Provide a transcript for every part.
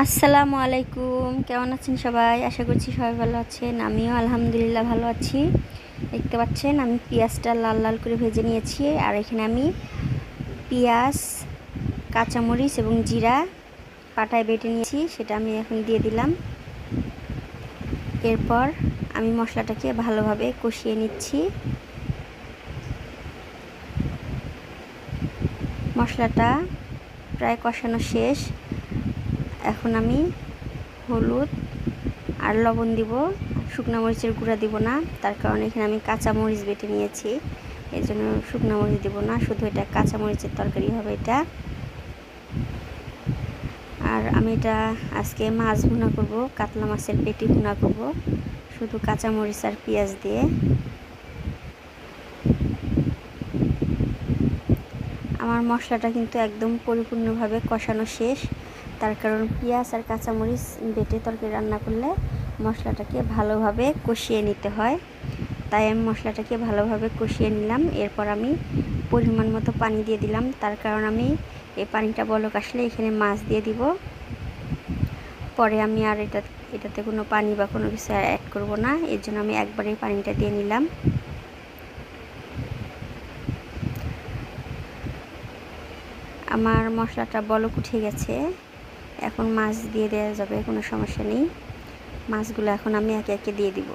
আসসালামু আলাইকুম, কেমন আছেন সবাই? আশা করছি সবাই ভালো আছেন। আমিও আলহামদুলিল্লাহ ভালো আছি। দেখতে পাচ্ছেন আমি পেঁয়াজটা লাল লাল করে ভেজে নিয়েছি, আর এখানে আমি পেঁয়াজ, কাঁচামরিচ এবং জিরা পাটায় বেটে নিয়েছি, সেটা আমি এখন দিয়ে দিলাম। এরপর আমি মশলাটাকে ভালোভাবে কষিয়ে নিচ্ছি। মশলাটা প্রায় কষানো শেষ। এখন আমি হলুদ আর লবণ দিব, শুকনো মরিচের গুঁড়া দিব না, তার কারণে এখানে আমি কাঁচা মরিচ বেটে নিয়েছি, এই জন্য শুকনো মরিচ দিব না, শুধু এটা কাঁচা মরিচের তরকারি হবে এটা। আর আমি এটা আজকে মাছ ভুনা করব, কাতলা মাছের পেটি ভুনা করব শুধু কাঁচা মরিচ আর পেঁয়াজ দিয়ে। আমার মশলাটা কিন্তু একদম পরিপূর্ণভাবে কষানো শেষ, তার কারণ পেঁয়াজ আর কাঁচামরিচ বেটে তরকারি রান্না করলে মশলাটাকে ভালোভাবে কষিয়ে নিতে হয়, তাই আমি মশলাটাকে ভালোভাবে কষিয়ে নিলাম। এরপর আমি পরিমাণ মতো পানি দিয়ে দিলাম, তার কারণ আমি এই পানিটা বলক আসলে এখানে মাছ দিয়ে দিব। পরে আমি আর এটাতে কোনো পানি বা কোনো কিছু অ্যাড করব না, এর জন্য আমি একবারেই পানিটা দিয়ে নিলাম। আমার মশলাটা বলক উঠে গেছে, এখন মাছ দিয়ে দেওয়া যাবে, কোনো সমস্যা নেই। মাছগুলো এখন আমি একে একে দিয়ে দিব।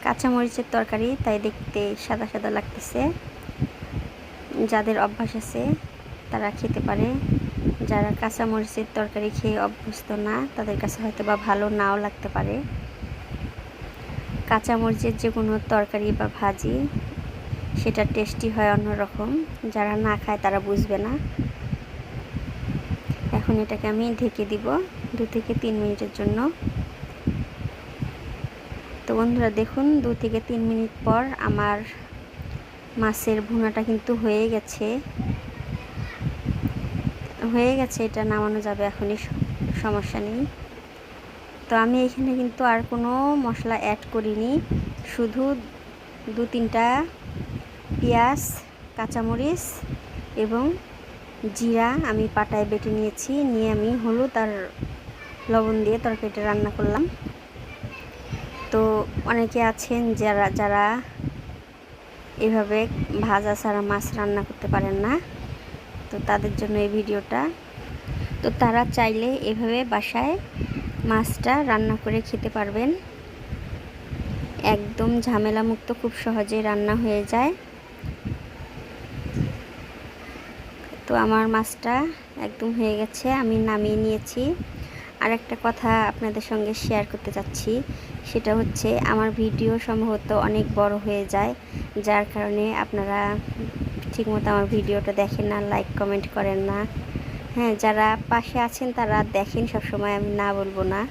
কাঁচামরিচের তরকারি, তাই দেখতে সাদা সাদা লাগতেছে। যাদের অভ্যাস আছে তারা খেতে পারে, যারা কাঁচামরিচের তরকারি খেয়ে অভ্যস্ত না তাদের কাছে হয়তো বা ভালো নাও লাগতে পারে। কাঁচামরিচের যে কোনো তরকারি বা ভাজি সেটা টেস্টি হয় অন্যরকম, যারা না খায় তারা বুঝবে না। এখন এটাকে আমি ঢেকে দিব 2 থেকে 3 মিনিটের জন্য। তো বন্ধুরা দেখুন, 2 থেকে 3 মিনিট পর আমার মাছের ভুনাটা কিন্তু হয়ে গেছে। এটা নামানো যাবে এখনই, সমস্যা নেই। তো আমি এখানে কিন্তু আর কোনো মশলা অ্যাড করিনি, শুধু 2-3টা পেঁয়াজ, কাঁচামরিচ এবং জিরা আমি পাটায় বেটে নিয়েছি, নিয়ে আমি হলুদ আর লবণ দিয়ে তরকারিটা রান্না করলাম। তো অনেকে আছেন যারা এভাবে ভাজা ছাড়া মাছ রান্না করতে পারেন না, তো তাদের জন্য এই ভিডিওটা। তো তারা চাইলে এভাবে বাসায় মাছটা রান্না করে খেতে পারবেন, একদম ঝামেলা মুক্ত, খুব সহজে রান্না হয়ে যায়। তো আমার মাছটা একদম হয়ে গেছে, আমি নামিয়ে নিয়েছি। আর একটা কথা আপনাদের সঙ্গে শেয়ার করতে চাচ্ছি, সেটা হচ্ছে আমার ভিডিও সম্ভবত অনেক বড় হয়ে যায়, যার কারণে আপনারা ঠিকমতো আমার ভিডিওটা দেখেন না, লাইক কমেন্ট করেন না। হ্যাঁ, যারা পাশে আছেন তারা দেখেন সবসময়, আমি না বলবো না।